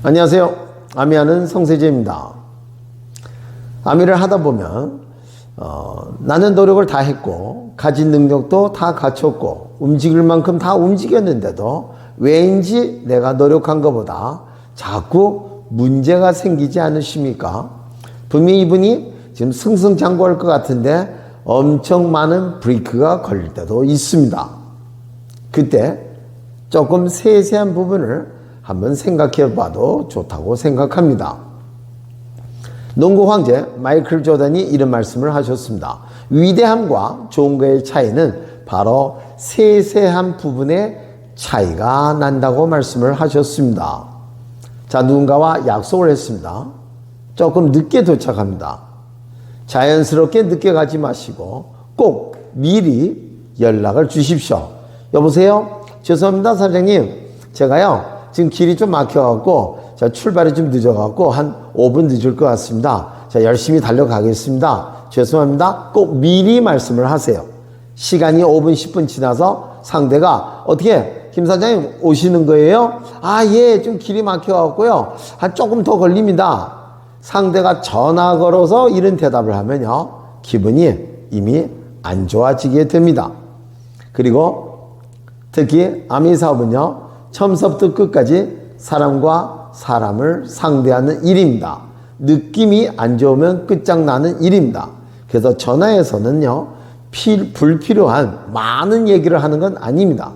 안녕하세요. 아미하는 성세재입니다. 아미를 하다 보면 나는 노력을 다 했고 가진 능력도 다 갖췄고 움직일 만큼 다 움직였는데도 왜인지 내가 노력한 것보다 자꾸 문제가 생기지 않으십니까? 분명히 이분이 지금 승승장구할 것 같은데 엄청 많은 브레이크가 걸릴 때도 있습니다. 그때 조금 세세한 부분을 한번 생각해 봐도 좋다고 생각합니다. 농구 황제 마이클 조던이 이런 말씀을 하셨습니다. 위대함과 좋은 거의 차이는 바로 세세한 부분의 차이가 난다고 말씀을 하셨습니다. 자, 누군가와 약속을 했습니다. 조금 늦게 도착합니다. 자연스럽게 늦게 가지 마시고 꼭 미리 연락을 주십시오. 여보세요? 죄송합니다, 사장님. 제가요, 지금 길이 좀 막혀갖고, 출발이 좀 늦어갖고, 한 5분 늦을 것 같습니다. 열심히 달려가겠습니다. 죄송합니다. 꼭 미리 말씀을 하세요. 시간이 5분, 10분 지나서 상대가 어떻게, 김 사장님 오시는 거예요? 아, 예, 좀 길이 막혀갖고요. 한 조금 더 걸립니다. 상대가 전화 걸어서 이런 대답을 하면요, 기분이 이미 안 좋아지게 됩니다. 그리고 특히 아미 사업은요, 처음부터 끝까지 사람과 사람을 상대하는 일입니다. 느낌이 안 좋으면 끝장나는 일입니다. 그래서 전화에서는요, 불필요한 많은 얘기를 하는 건 아닙니다.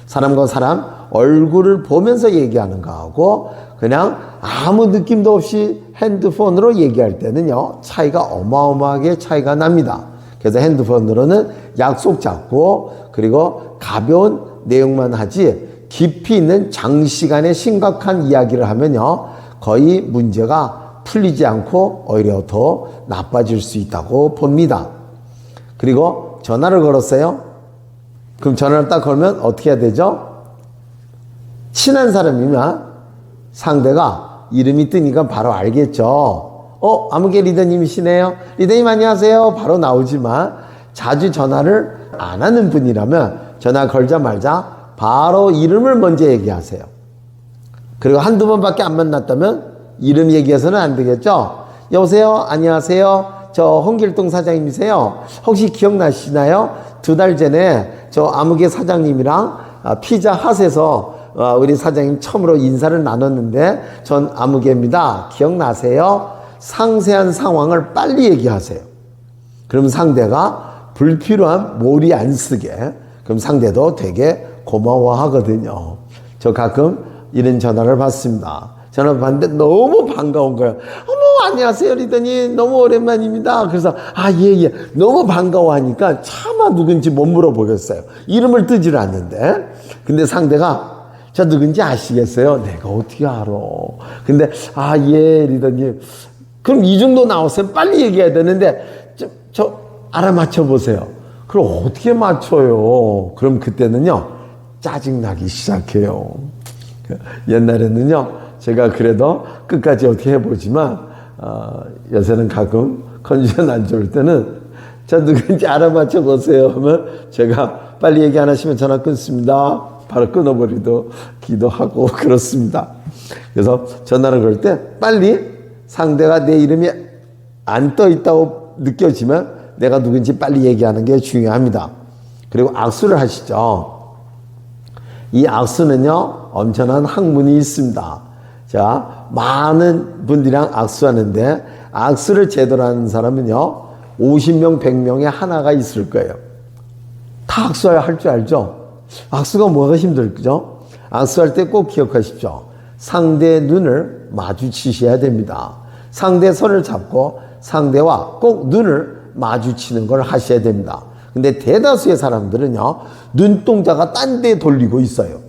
사람과 사람 얼굴을 보면서 얘기하는 거하고 그냥 아무 느낌도 없이 핸드폰으로 얘기할 때는요, 차이가 어마어마하게 차이가 납니다. 그래서 핸드폰으로는 약속 잡고 그리고 가벼운 내용만 하지 깊이 있는 장시간의 심각한 이야기를 하면요, 거의 문제가 풀리지 않고 오히려 더 나빠질 수 있다고 봅니다. 그리고 전화를 걸었어요. 그럼 전화를 딱 걸면 어떻게 해야 되죠? 친한 사람이면 상대가 이름이 뜨니까 바로 알겠죠. 아무개 리더님이시네요. 리더님 안녕하세요. 바로 나오지만 자주 전화를 안 하는 분이라면 전화 걸자마자 바로 이름을 먼저 얘기하세요. 그리고 한두 번밖에 안 만났다면 이름 얘기해서는 안 되겠죠. 여보세요? 안녕하세요. 저 홍길동 사장님이세요. 혹시 기억나시나요? 2달 전에 저 아무개 사장님이랑 피자 핫에서 우리 사장님 처음으로 인사를 나눴는데 전 아무개입니다. 기억나세요? 상세한 상황을 빨리 얘기하세요. 그럼 상대가 불필요한 몰이 안 쓰게, 그럼 상대도 되게 고마워하거든요. 저 가끔 이런 전화를 받습니다. 전화 받는데 너무 반가운 거예요. 어머, 안녕하세요, 리더님. 너무 오랜만입니다. 그래서, 예. 너무 반가워하니까 차마 누군지 못 물어보겠어요. 이름을 뜨질 않는데. 근데 상대가, 저 누군지 아시겠어요? 내가 어떻게 알아? 근데, 예, 리더님. 그럼 이 정도 나왔으면 빨리 얘기해야 되는데, 저 알아맞혀 보세요. 그럼 어떻게 맞춰요? 그럼 그때는요, 짜증나기 시작해요. 옛날에는요, 제가 그래도 끝까지 어떻게 해보지만, 요새는 가끔 컨디션 안 좋을 때는, 저 누군지 알아맞혀 보세요 하면 제가 빨리 얘기 안 하시면 전화 끊습니다. 바로 끊어버리기도 하고 그렇습니다. 그래서 전화를 걸 때 빨리 상대가 내 이름이 안 떠 있다고 느껴지면 내가 누군지 빨리 얘기하는 게 중요합니다. 그리고 악수를 하시죠. 이 악수는요, 엄청난 학문이 있습니다. 자, 많은 분들이랑 악수하는데 악수를 제대로 하는 사람은요, 50명, 100명에 하나가 있을 거예요. 다 악수할 줄 알죠? 악수가 뭐가 힘들죠? 악수할 때 꼭 기억하십시오. 상대의 눈을 마주치셔야 됩니다. 상대의 손을 잡고 상대와 꼭 눈을 마주치는 걸 하셔야 됩니다. 근데 대다수의 사람들은요, 눈동자가 딴 데 돌리고 있어요.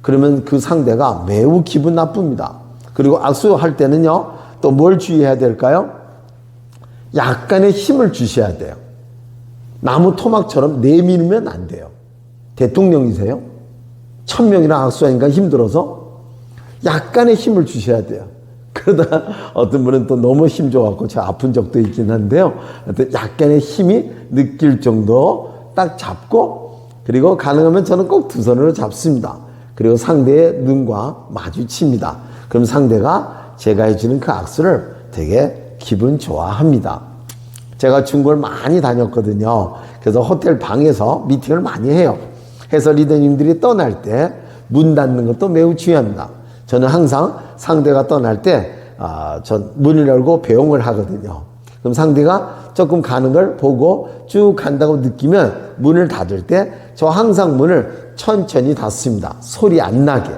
그러면 그 상대가 매우 기분 나쁩니다. 그리고 악수할 때는요, 또 뭘 주의해야 될까요? 약간의 힘을 주셔야 돼요. 나무 토막처럼 내밀면 안 돼요. 대통령이세요? 1000명이랑 악수하니까 힘들어서 약간의 힘을 주셔야 돼요. 그러다 어떤 분은 또 너무 힘 줘갖고 제가 아픈 적도 있긴 한데요. 약간의 힘이 느낄 정도 딱 잡고, 그리고 가능하면 저는 꼭 두 손으로 잡습니다. 그리고 상대의 눈과 마주칩니다. 그럼 상대가 제가 해주는 그 악수를 되게 기분 좋아합니다. 제가 중국을 많이 다녔거든요. 그래서 호텔 방에서 미팅을 많이 해요. 해서 리더님들이 떠날 때 문 닫는 것도 매우 중요합니다. 저는 항상 상대가 떠날 때 전 문을 열고 배웅을 하거든요. 그럼 상대가 조금 가는 걸 보고 쭉 간다고 느끼면 문을 닫을 때 저 항상 문을 천천히 닫습니다. 소리 안 나게.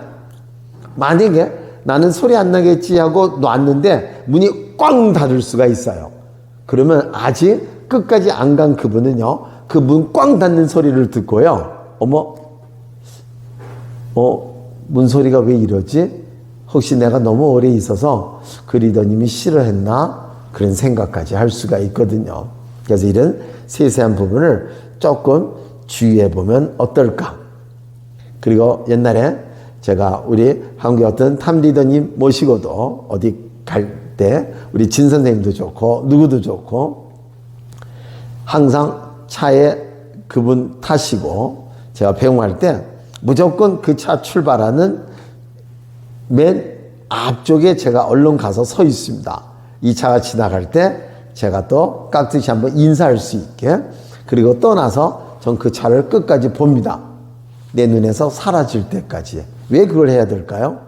만약에 나는 소리 안 나겠지 하고 놨는데 문이 꽝 닫을 수가 있어요. 그러면 아직 끝까지 안 간 그분은요, 그 문 꽝 닫는 소리를 듣고요, 어머, 문 소리가 왜 이러지? 혹시 내가 너무 오래 있어서 그 리더님이 싫어했나? 그런 생각까지 할 수가 있거든요. 그래서 이런 세세한 부분을 조금 주의해 보면 어떨까? 그리고 옛날에 제가 우리 한국의 어떤 탑 리더님 모시고도 어디 갈 때 우리 진 선생님도 좋고 누구도 좋고 항상 차에 그분 타시고 제가 배웅할 때 무조건 그 차 출발하는 맨 앞쪽에 제가 얼른 가서 서 있습니다. 이 차가 지나갈 때 제가 또 깍듯이 한번 인사할 수 있게. 그리고 떠나서 전 그 차를 끝까지 봅니다. 내 눈에서 사라질 때까지. 왜 그걸 해야 될까요?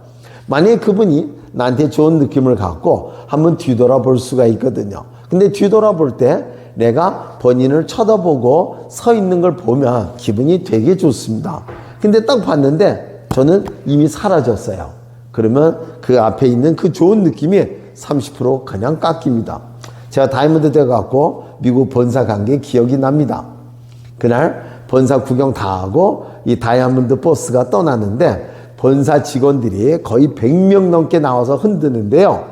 만약에 그분이 나한테 좋은 느낌을 갖고 한번 뒤돌아볼 수가 있거든요. 근데 뒤돌아볼 때 내가 본인을 쳐다보고 서 있는 걸 보면 기분이 되게 좋습니다. 근데 딱 봤는데 저는 이미 사라졌어요. 그러면 그 앞에 있는 그 좋은 느낌이 30% 그냥 깎입니다. 제가 다이아몬드 대 갖고 미국 본사 간 게 기억이 납니다. 그날 본사 구경 다 하고 이 다이아몬드 버스가 떠나는데 본사 직원들이 거의 100명 넘게 나와서 흔드는데요.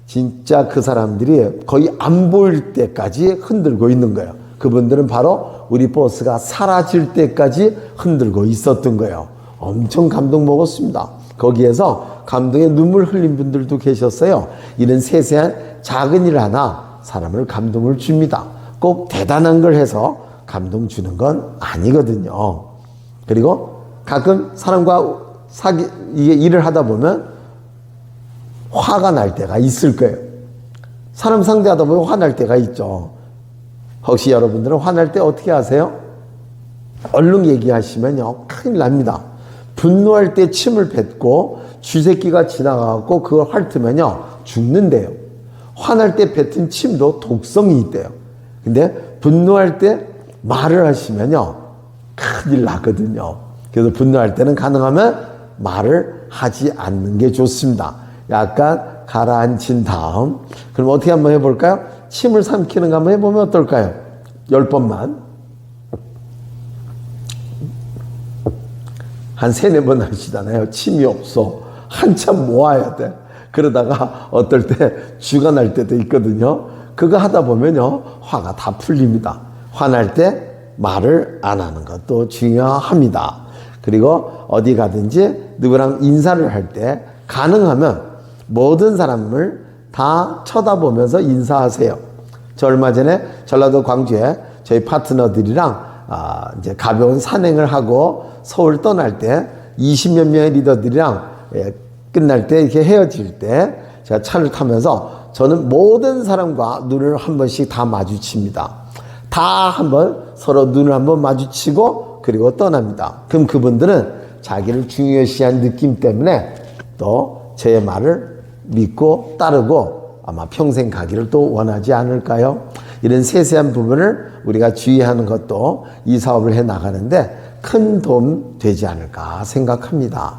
진짜 그 사람들이 거의 안 보일 때까지 흔들고 있는 거예요. 그분들은 바로 우리 버스가 사라질 때까지 흔들고 있었던 거예요. 엄청 감동 먹었습니다. 거기에서 감동의 눈물 흘린 분들도 계셨어요. 이런 세세한 작은 일 하나 사람을 감동을 줍니다. 꼭 대단한 걸 해서 감동 주는 건 아니거든요. 그리고 가끔 사람과 이게 일을 하다 보면 화가 날 때가 있을 거예요. 사람 상대하다 보면 화날 때가 있죠. 혹시 여러분들은 화날 때 어떻게 하세요? 얼른 얘기하시면요, 큰일 납니다. 분노할 때 침을 뱉고 쥐새끼가 지나가고 그걸 핥으면요, 죽는데요. 화날 때 뱉은 침도 독성이 있대요. 근데 분노할 때 말을 하시면요, 큰일 나거든요. 그래서 분노할 때는 가능하면 말을 하지 않는 게 좋습니다. 약간 가라앉힌 다음, 그럼 어떻게 한번 해볼까요? 침을 삼키는 거 한번 해보면 어떨까요? 10번만. 한 3-4번 하시잖아요. 침이 없어. 한참 모아야 돼. 그러다가 어떨 때 쥐가 날 때도 있거든요. 그거 하다 보면요, 화가 다 풀립니다. 화날 때 말을 안 하는 것도 중요합니다. 그리고 어디 가든지 누구랑 인사를 할 때 가능하면 모든 사람을 다 쳐다보면서 인사하세요. 저 얼마 전에 전라도 광주에 저희 파트너들이랑 이제 가벼운 산행을 하고 서울 떠날 때 20몇 명의 리더들이랑 끝날 때 이렇게 헤어질 때 제가 차를 타면서 저는 모든 사람과 눈을 한 번씩 다 마주칩니다. 다 한번 서로 눈을 한번 마주치고 그리고 떠납니다. 그럼 그분들은 자기를 중요시한 느낌 때문에 또 제 말을 믿고 따르고 아마 평생 가기를 또 원하지 않을까요? 이런 세세한 부분을 우리가 주의하는 것도 이 사업을 해 나가는데 큰 도움 되지 않을까 생각합니다.